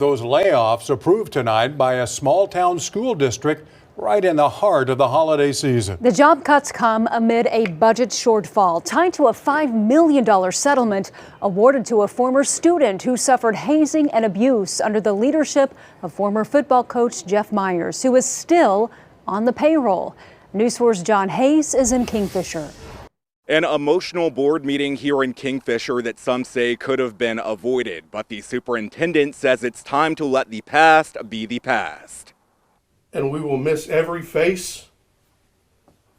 Those layoffs approved tonight by a small town school district right in the heart of the holiday season. The job cuts come amid a budget shortfall tied to a $5 million settlement awarded to a former student who suffered hazing and abuse under the leadership of former football coach Jeff Myers, who is still on the payroll. News 4's John Hayes is in Kingfisher. An emotional board meeting here in Kingfisher that some say could have been avoided, but the superintendent says it's time to let the past be the past. And we will miss every face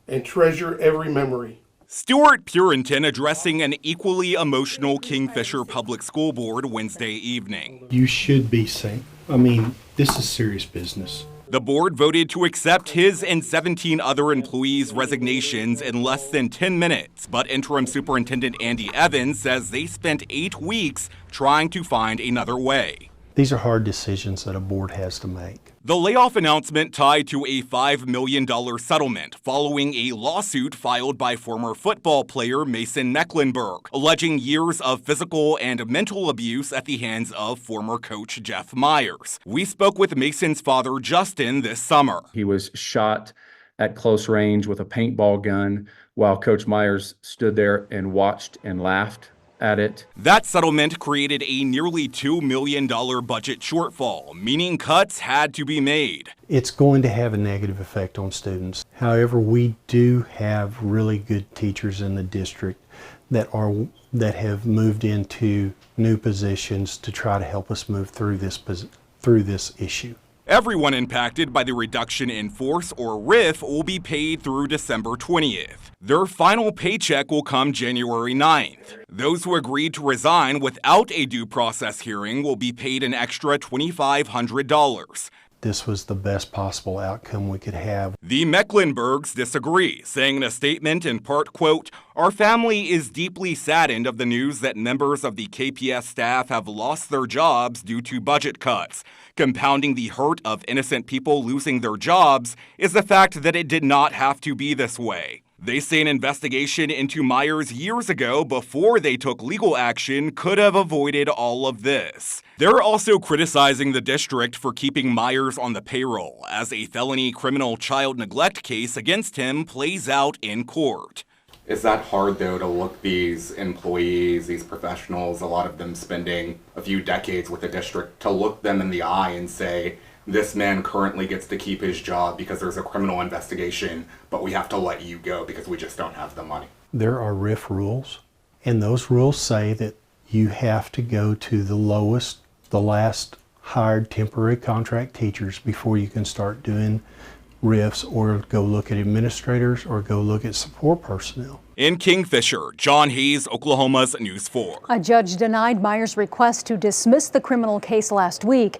and treasure every memory. Stuart Purinton addressing an equally emotional Kingfisher Public School Board Wednesday evening. You should be safe. I mean, this is serious business. The board voted to accept his and 17 other employees' resignations in less than 10 minutes, but interim superintendent Andy Evans says they spent 8 weeks trying to find another way. These are hard decisions that a board has to make. The layoff announcement tied to a $5 million settlement following a lawsuit filed by former football player Mason Mecklenburg, alleging years of physical and mental abuse at the hands of former coach Jeff Myers. We spoke with Mason's father, Justin, this summer. He was shot at close range with a paintball gun while Coach Myers stood there and watched and laughed at it. That settlement created a nearly $2 million budget shortfall, meaning cuts had to be made. It's going to have a negative effect on students. However, we do have really good teachers in the district that have moved into new positions to try to help us move through this issue. Everyone impacted by the reduction in force, or RIF, will be paid through December 20th. Their final paycheck will come January 9th. Those who agreed to resign without a due process hearing will be paid an extra $2,500. This was the best possible outcome we could have. The Mecklenburgs disagree, saying in a statement in part, quote, "Our family is deeply saddened of the news that members of the KPS staff have lost their jobs due to budget cuts. Compounding the hurt of innocent people losing their jobs is the fact that it did not have to be this way." They say an investigation into Myers years ago, before they took legal action, could have avoided all of this. They're also criticizing the district for keeping Myers on the payroll as a felony criminal child neglect case against him plays out in court. Is that hard, though, to look these employees, these professionals, a lot of them spending a few decades with the district, to look them in the eye and say, this man currently gets to keep his job because there's a criminal investigation, but we have to let you go because we just don't have the money? There are RIF rules, and those rules say that you have to go to the last hired temporary contract teachers before you can start doing RIFs or go look at administrators or go look at support personnel. In Kingfisher, John Hayes, Oklahoma's News 4. A judge denied Myers' request to dismiss the criminal case last week.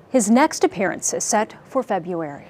His next appearance is set for February.